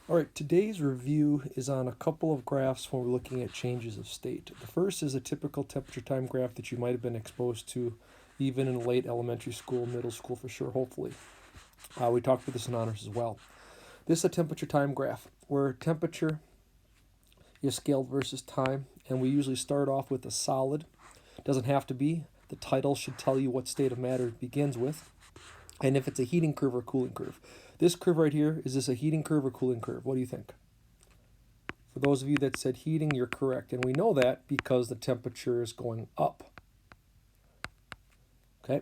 All right, today's review is on a couple of graphs when we're looking at changes of state. The first is a typical temperature time graph that you might have been exposed to even in late elementary school, middle school for sure, hopefully. We talked about this in honors as well. This is a temperature time graph where temperature is scaled versus time, and we usually start off with a solid. It doesn't have to be. The title should tell you what state of matter it begins with, and if it's a heating curve or cooling curve. This curve right here, is this a heating curve or cooling curve? What do you think? For those of you that said heating, you're correct. And we know that because the temperature is going up. Okay?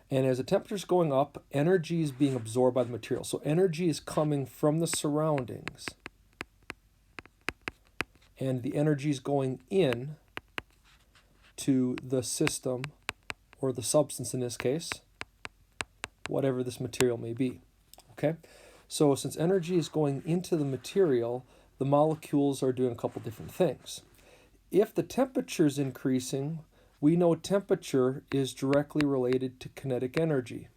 And as the temperature is going up, energy is being absorbed by the material. So energy is coming from the surroundings. And the energy is going in to the system, or the substance in this case, whatever this material may be. Okay, so since energy is going into the material, the molecules are doing a couple different things. If the temperature is increasing, we know temperature is directly related to kinetic energy.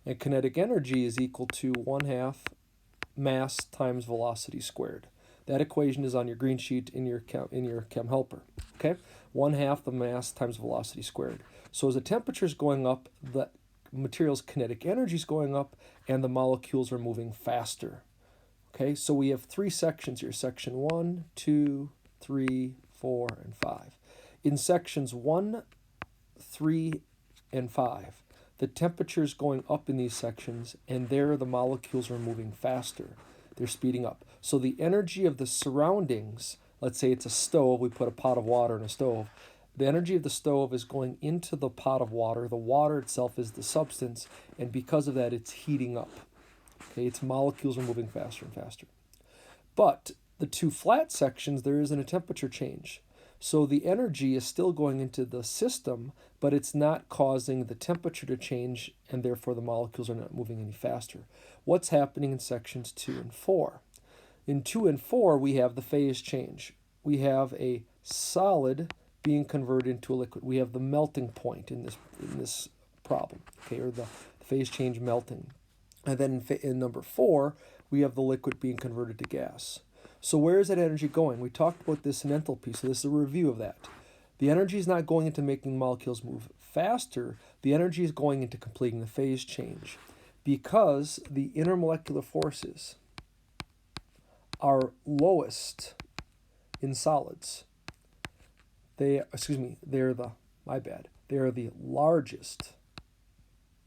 And kinetic energy is equal to 1/2 mass times velocity squared. That equation is on your green sheet in your chem helper. Okay, 1/2 the mass times velocity squared. So as the temperature is going up, the material's kinetic energy is going up, and the molecules are moving faster. Okay, so we have three sections here: section 1, 2, 3, 4, and 5. In sections 1, 3, and 5, the temperature is going up in these sections, and there the molecules are moving faster. They're speeding up. So the energy of the surroundings, let's say it's a stove, we put a pot of water in a stove, the energy of the stove is going into the pot of water. The water itself is the substance, and because of that, it's heating up. Okay, its molecules are moving faster and faster. But the two flat sections, there isn't a temperature change. So the energy is still going into the system, but it's not causing the temperature to change, and therefore the molecules are not moving any faster. What's happening in sections 2 and 4? In 2 and 4, we have the phase change. We have a solid being converted into a liquid. We have the melting point in this problem, okay, or the phase change melting. And then in number 4, we have the liquid being converted to gas. So where is that energy going? We talked about this in enthalpy, so this is a review of that. The energy is not going into making molecules move faster. The energy is going into completing the phase change, because the intermolecular forces are lowest in solids. They are the largest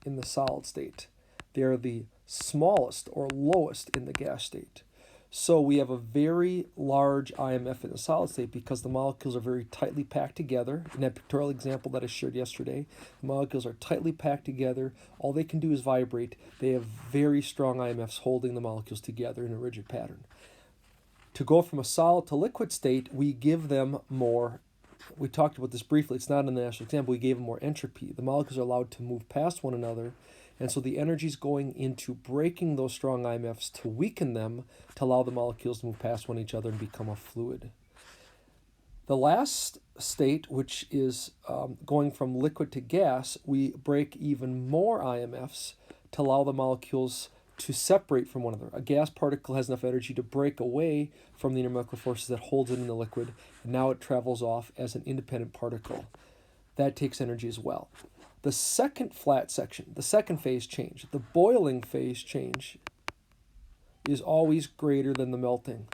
in the solid state. They are the smallest or lowest in the gas state. So we have a very large IMF in the solid state because the molecules are very tightly packed together. In that pictorial example that I shared yesterday, the molecules are tightly packed together. All they can do is vibrate. They have very strong IMFs holding the molecules together in a rigid pattern. To go from a solid to liquid state, we give them more. We talked about this briefly. It's not in the national example. We gave them more entropy. The molecules are allowed to move past one another, and so the energy is going into breaking those strong IMFs to weaken them, to allow the molecules to move past one each other and become a fluid. The last state, which is going from liquid to gas, we break even more IMFs to allow the molecules to separate from one another. A gas particle has enough energy to break away from the intermolecular forces that holds it in the liquid, and now it travels off as an independent particle. That takes energy as well. The second flat section, the second phase change, the boiling phase change, is always greater than the melting.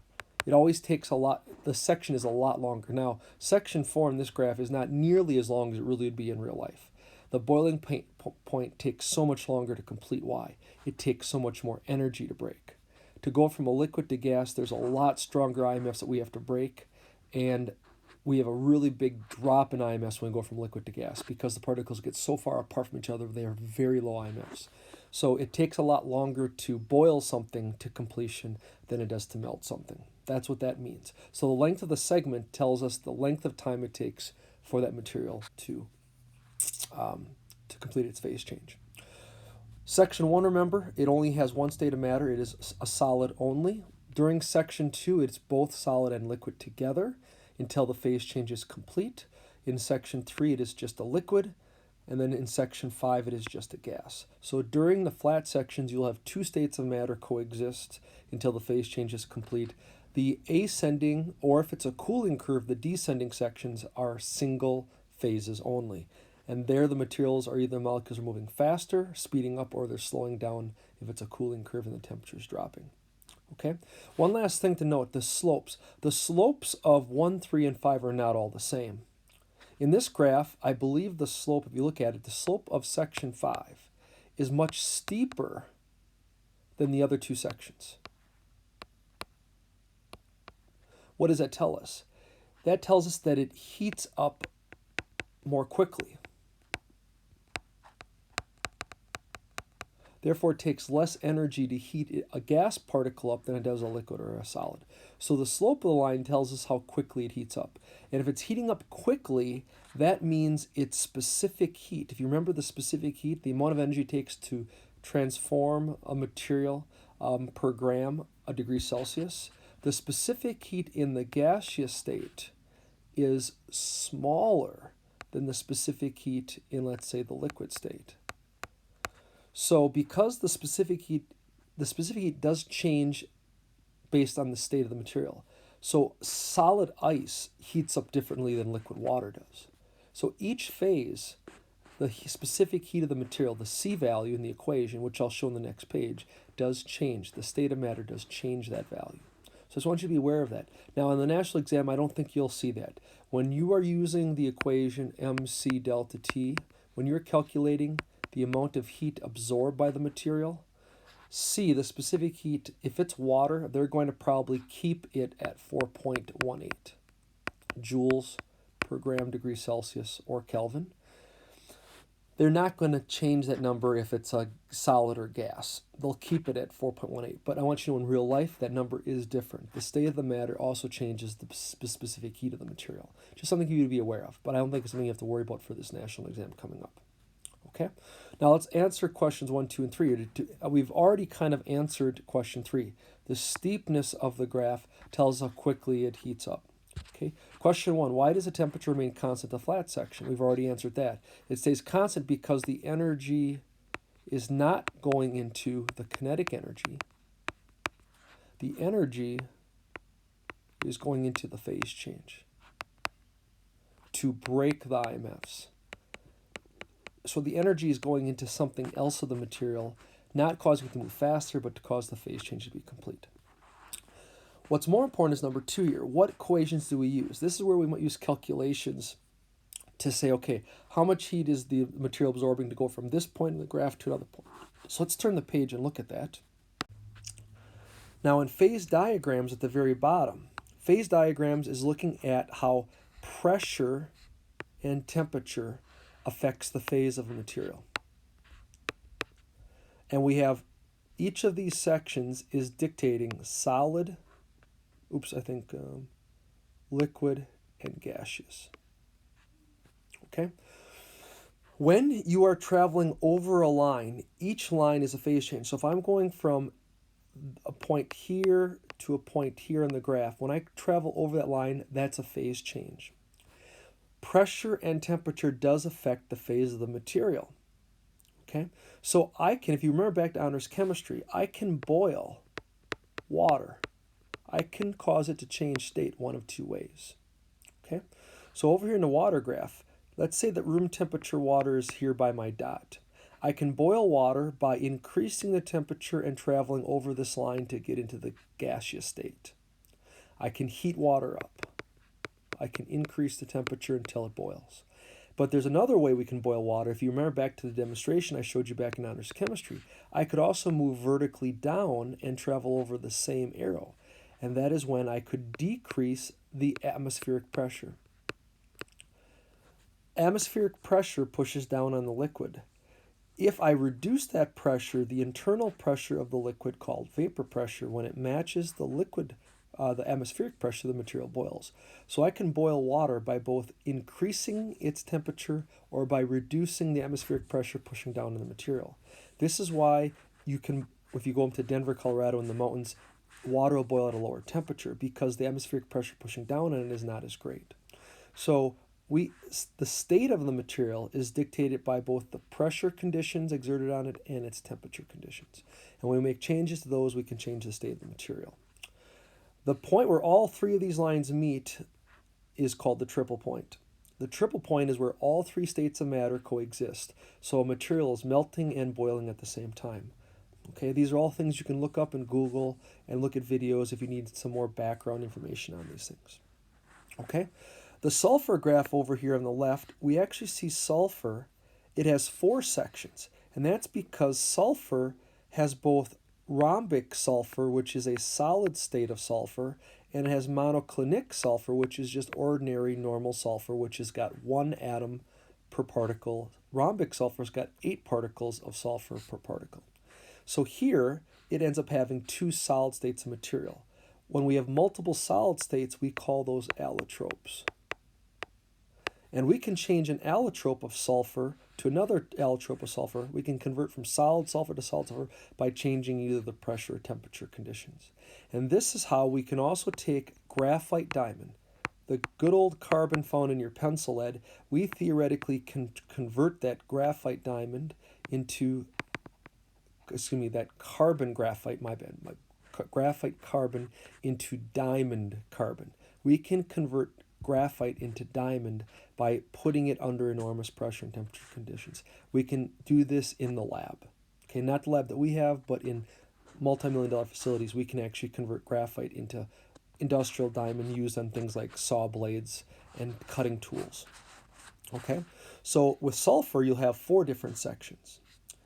It always takes a lot, the section is a lot longer. Now, section 4 in this graph is not nearly as long as it really would be in real life. The boiling point takes so much longer to complete. Why? It takes so much more energy to break. To go from a liquid to gas, there's a lot stronger IMFs that we have to break, and we have a really big drop in IMFs when we go from liquid to gas because the particles get so far apart from each other, they are very low IMFs. So it takes a lot longer to boil something to completion than it does to melt something. That's what that means. So the length of the segment tells us the length of time it takes for that material to complete its phase change. Section 1, remember, it only has one state of matter. It is a solid only. During section 2, it's both solid and liquid together until the phase change is complete. In section 3, it is just a liquid. and then in section 5 it is just a gas. So during the flat sections you'll have two states of matter coexist until the phase change is complete. The ascending, or if it's a cooling curve, the descending sections are single phases only. And there the materials are either molecules are moving faster, speeding up, or they're slowing down if it's a cooling curve and the temperature is dropping. Okay? One last thing to note, the slopes. The slopes of 1, 3, and 5 are not all the same. In this graph, I believe the slope, if you look at it, the slope of section 5 is much steeper than the other two sections. What does that tell us? That tells us that it heats up more quickly. Therefore, it takes less energy to heat a gas particle up than it does a liquid or a solid. So the slope of the line tells us how quickly it heats up. And if it's heating up quickly, that means its specific heat. If you remember the specific heat, the amount of energy it takes to transform a material per gram a degree Celsius, the specific heat in the gaseous state is smaller than the specific heat in, let's say, the liquid state. So because the specific heat does change based on the state of the material. So solid ice heats up differently than liquid water does. So each phase, the specific heat of the material, the C value in the equation, which I'll show in the next page, does change. The state of matter does change that value. So I just want you to be aware of that. Now, on the national exam, I don't think you'll see that. When you are using the equation mc delta T, when you're calculating the amount of heat absorbed by the material, C, the specific heat, if it's water, they're going to probably keep it at 4.18 joules per gram degree Celsius or Kelvin. They're not going to change that number if it's a solid or gas. They'll keep it at 4.18. But I want you to know in real life that number is different. The state of the matter also changes the specific heat of the material. Just something for you to be aware of. But I don't think it's something you have to worry about for this national exam coming up. Okay? Now let's answer questions 1, 2, and 3. We've already kind of answered question 3. The steepness of the graph tells how quickly it heats up. Okay. Question 1, why does the temperature remain constant at the flat section? We've already answered that. It stays constant because the energy is not going into the kinetic energy. The energy is going into the phase change to break the IMFs. So the energy is going into something else of the material, not causing it to move faster, but to cause the phase change to be complete. What's more important is number 2 here. What equations do we use? This is where we might use calculations to say, okay, how much heat is the material absorbing to go from this point in the graph to another point? So let's turn the page and look at that. Now in phase diagrams at the very bottom, phase diagrams is looking at how pressure and temperature affects the phase of a material. And we have each of these sections is dictating solid, liquid, and gaseous. Okay? When you are traveling over a line, each line is a phase change. So if I'm going from a point here to a point here in the graph, when I travel over that line, that's a phase change. Pressure and temperature does affect the phase of the material. Okay? So I can, if you remember back to honors chemistry, I can boil water. I can cause it to change state one of two ways. Okay? So over here in the water graph, let's say that room temperature water is here by my dot. I can boil water by increasing the temperature and traveling over this line to get into the gaseous state. I can heat water up. I can increase the temperature until it boils. But there's another way we can boil water. If you remember back to the demonstration I showed you back in honors chemistry, I could also move vertically down and travel over the same arrow. And that is when I could decrease the atmospheric pressure. Atmospheric pressure pushes down on the liquid. If I reduce that pressure, the internal pressure of the liquid, called vapor pressure, when it matches the liquid, the atmospheric pressure, the material boils. So I can boil water by both increasing its temperature or by reducing the atmospheric pressure pushing down on the material. This is why you can, if you go up to Denver, Colorado in the mountains, water will boil at a lower temperature because the atmospheric pressure pushing down on it is not as great. So the state of the material is dictated by both the pressure conditions exerted on it and its temperature conditions. And when we make changes to those, we can change the state of the material. The point where all three of these lines meet is called the triple point. The triple point is where all three states of matter coexist. So a material is melting and boiling at the same time. Okay, these are all things you can look up in Google and look at videos if you need some more background information on these things. Okay, the sulfur graph over here on the left, we actually see sulfur. It has 4 sections, and that's because sulfur has both rhombic sulfur, which is a solid state of sulfur, and it has monoclinic sulfur, which is just ordinary normal sulfur, which has got 1 atom per particle. Rhombic sulfur's got 8 particles of sulfur per particle. So here, it ends up having 2 solid states of material. When we have multiple solid states, we call those allotropes. And we can change an allotrope of sulfur to another allotrope of sulfur. We can convert from solid sulfur to solid sulfur by changing either the pressure or temperature conditions. And this is how we can also take graphite diamond, the good old carbon found in your pencil lead. We theoretically can convert that graphite diamond into, that carbon graphite, graphite carbon into diamond carbon. We can convert graphite into diamond by putting it under enormous pressure and temperature conditions. We can do this in the lab. Okay, not the lab that we have, but in multi-million-dollar facilities, we can actually convert graphite into industrial diamond used on things like saw blades and cutting tools. Okay, so with sulfur, you'll have 4 different sections,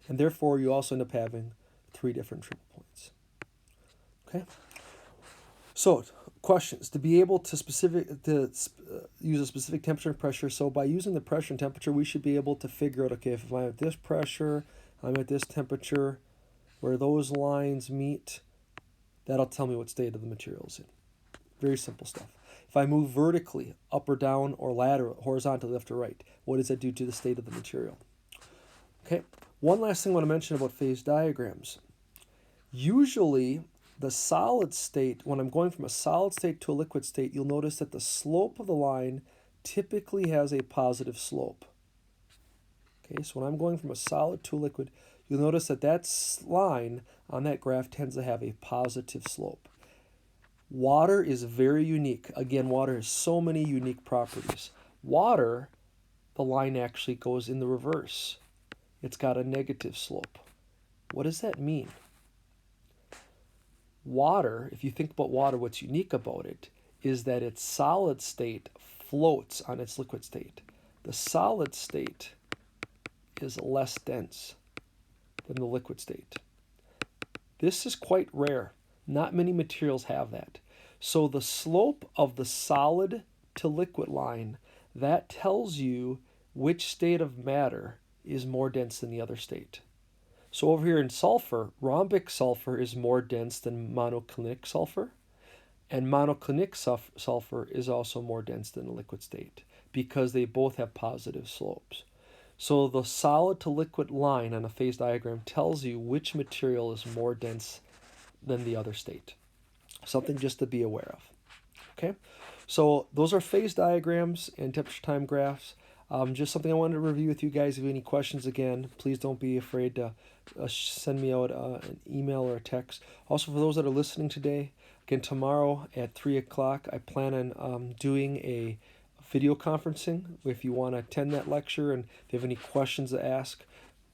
and therefore you also end up having 3 different triple points. Okay, so questions. To be able to use a specific temperature and pressure, so by using the pressure and temperature, we should be able to figure out, okay, if I'm at this pressure, I'm at this temperature, where those lines meet, that'll tell me what state of the material is in. Very simple stuff. If I move vertically, up or down, or lateral, horizontally, left or right, what does that do to the state of the material? Okay, one last thing I want to mention about phase diagrams. Usually, the solid state, when I'm going from a solid state to a liquid state, you'll notice that the slope of the line typically has a positive slope. Okay, so when I'm going from a solid to a liquid, you'll notice that that line on that graph tends to have a positive slope. Water is very unique. Again, water has so many unique properties. Water, the line actually goes in the reverse. It's got a negative slope. What does that mean? Water, if you think about water, what's unique about it is that its solid state floats on its liquid state. The solid state is less dense than the liquid state. This is quite rare. Not many materials have that. So the slope of the solid to liquid line, that tells you which state of matter is more dense than the other state. So over here in sulfur, rhombic sulfur is more dense than monoclinic sulfur, and monoclinic sulfur is also more dense than the liquid state because they both have positive slopes. So the solid to liquid line on a phase diagram tells you which material is more dense than the other state. Something just to be aware of. Okay, so those are phase diagrams and temperature time graphs. Just something I wanted to review with you guys. If you have any questions, again, please don't be afraid to send me out an email or a text. Also, for those that are listening today, again, tomorrow at 3 o'clock, I plan on doing a video conferencing. If you want to attend that lecture and if you have any questions to ask,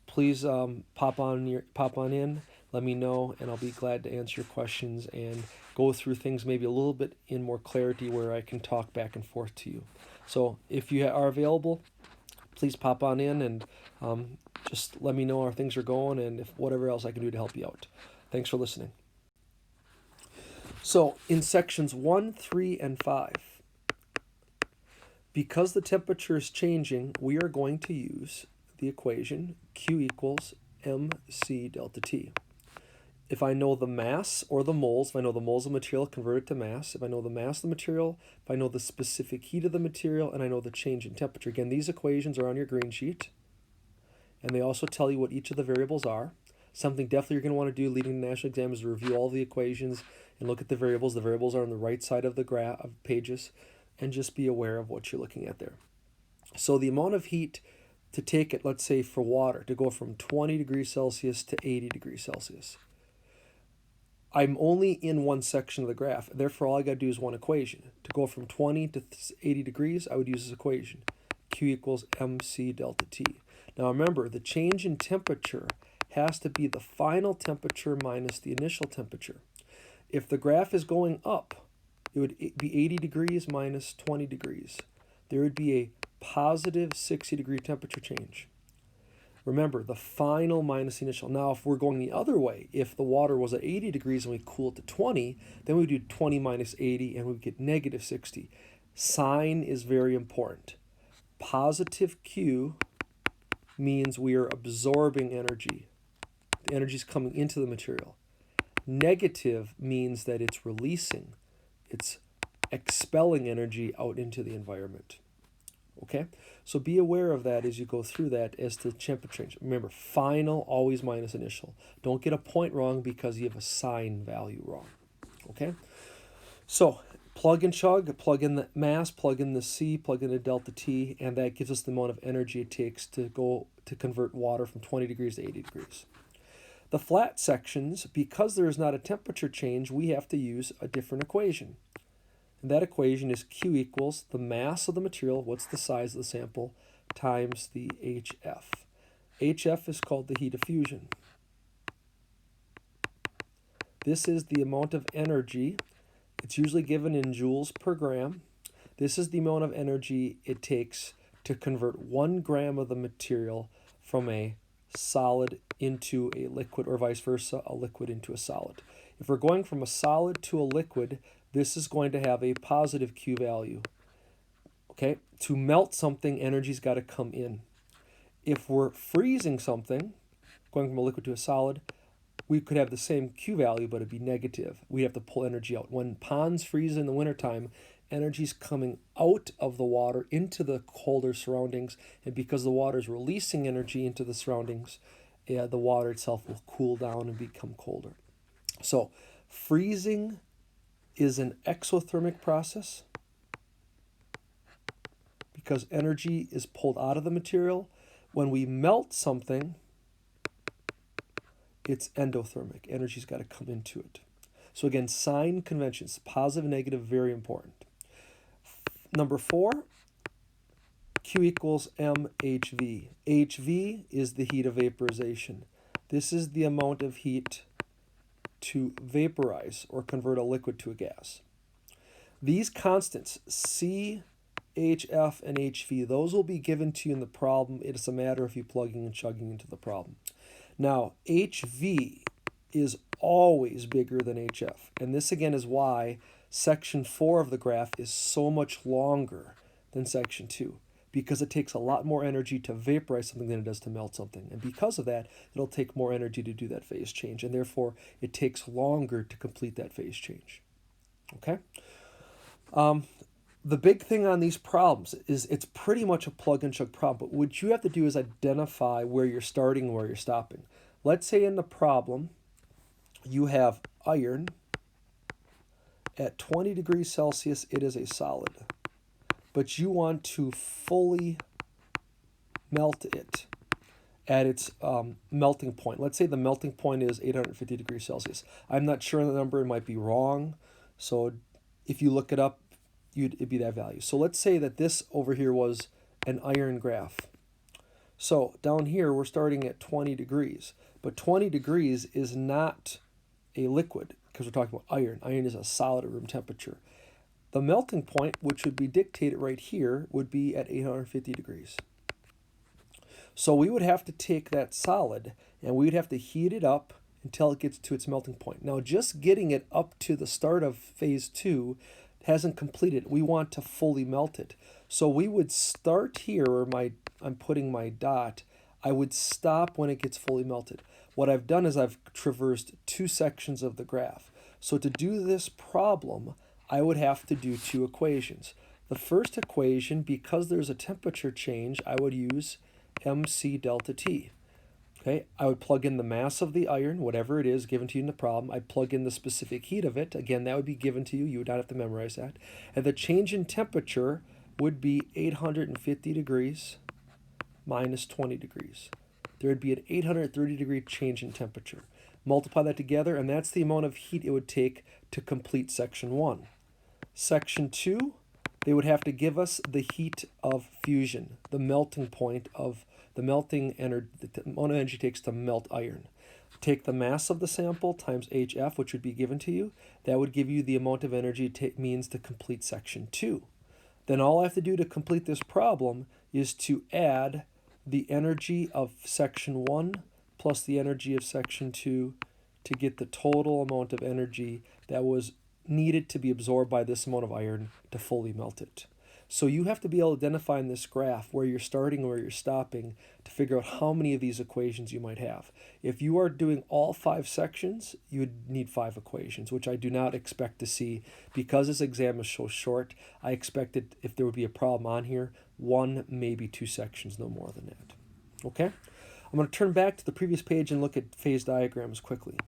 please pop on in, let me know, and I'll be glad to answer your questions and go through things maybe a little bit in more clarity where I can talk back and forth to you. So if you are available, please pop on in and just let me know how things are going and if whatever else I can do to help you out. Thanks for listening. So in sections 1, 3, and 5, because the temperature is changing, we are going to use the equation Q equals mc delta T. If I know the mass or the moles, if I know the moles of material, convert it to mass. If I know the mass of the material, if I know the specific heat of the material, and I know the change in temperature. Again, these equations are on your green sheet, and they also tell you what each of the variables are. Something definitely you're going to want to do leading the national exam is review all the equations and look at the variables. The variables are on the right side of the pages, and just be aware of what you're looking at there. So the amount of heat to take it, let's say for water, to go from 20 degrees Celsius to 80 degrees Celsius. I'm only in one section of the graph. Therefore, all I got to do is one equation. To go from 20 to 80 degrees, I would use this equation. Q equals mc delta T. Now remember, the change in temperature has to be the final temperature minus the initial temperature. If the graph is going up, it would be 80 degrees minus 20 degrees. There would be a positive 60-degree temperature change. Remember, the final minus the initial. Now, if we're going the other way, if the water was at 80 degrees and we cool it to 20, then we would do 20 minus 80 and we would get negative 60. Sign is very important. Positive Q means we are absorbing energy. The energy is coming into the material. Negative means that it's releasing. It's expelling energy out into the environment. Okay? So be aware of that as you go through that as to temperature change. Remember, final always minus initial. Don't get a point wrong because you have a sign value wrong. Okay? So plug and chug, plug in the mass, plug in the C, plug in the delta T, and that gives us the amount of energy it takes to convert water from 20 degrees to 80 degrees. The flat sections, because there is not a temperature change, we have to use a different equation. And that equation is Q equals the mass of the material, what's the size of the sample, times the HF. HF is called the heat of fusion. This is the amount of energy. It's usually given in joules per gram. This is the amount of energy it takes to convert 1 gram of the material from a solid into a liquid, or vice versa, a liquid into a solid. If we're going from a solid to a liquid, this is going to have a positive Q value. Okay? To melt something, energy's got to come in. If we're freezing something, going from a liquid to a solid, we could have the same Q value, but it'd be negative. We have to pull energy out. When ponds freeze in the wintertime, energy's coming out of the water into the colder surroundings, and because the water is releasing energy into the surroundings, the water itself will cool down and become colder. So freezing is an exothermic process because energy is pulled out of the material. When we melt something, it's endothermic. Energy's got to come into it. So again, sign conventions, positive, negative, very important. Number 4, Q equals mHV. HV is the heat of vaporization. This is the amount of heat to vaporize or convert a liquid to a gas. These constants, C, HF, and HV, those will be given to you in the problem. It's a matter of you plugging and chugging into the problem. Now, HV is always bigger than HF. And this again is why section 4 of the graph is so much longer than section 2. Because it takes a lot more energy to vaporize something than it does to melt something. And because of that, it'll take more energy to do that phase change. And therefore, it takes longer to complete that phase change. Okay? The big thing on these problems is it's pretty much a plug and chug problem. But what you have to do is identify where you're starting and where you're stopping. Let's say in the problem, you have iron. At 20 degrees Celsius, it is a solid. But you want to fully melt it at its melting point. Let's say the melting point is 850 degrees Celsius. I'm not sure on the number. It might be wrong. So if you look it up, it'd be that value. So let's say that this over here was an iron graph. So down here, we're starting at 20 degrees. But 20 degrees is not a liquid because we're talking about iron. Iron is a solid at room temperature. The melting point, which would be dictated right here, would be at 850 degrees. So we would have to take that solid and we would have to heat it up until it gets to its melting point. Now, just getting it up to the start of phase 2 hasn't completed. We want to fully melt it. So we would start here where I'm putting my dot. I would stop when it gets fully melted. What I've done is I've traversed 2 sections of the graph. So to do this problem, I would have to do 2 equations. The first equation, because there's a temperature change, I would use mc delta T. Okay, I would plug in the mass of the iron, whatever it is given to you in the problem. I'd plug in the specific heat of it. Again, that would be given to you. You would not have to memorize that. And the change in temperature, would be 850 degrees minus 20 degrees. There would be an 830 degree change in temperature. Multiply that together, and that's the amount of heat it would take to complete section 1. Section 2, they would have to give us the heat of fusion, the melting point of the melting energy, the amount of energy it takes to melt iron. Take the mass of the sample times HF, which would be given to you. That would give you the amount of energy it means to complete section 2. Then all I have to do to complete this problem is to add the energy of section 1 plus the energy of section 2 to get the total amount of energy that was needed to be absorbed by this amount of iron to fully melt it. So you have to be able to identify in this graph where you're starting and where you're stopping to figure out how many of these equations you might have. If you are doing all 5 sections, you would need 5 equations, which I do not expect to see because this exam is so short. I expected if there would be a problem on here, 1, maybe 2 sections, no more than that. Okay? I'm going to turn back to the previous page and look at phase diagrams quickly.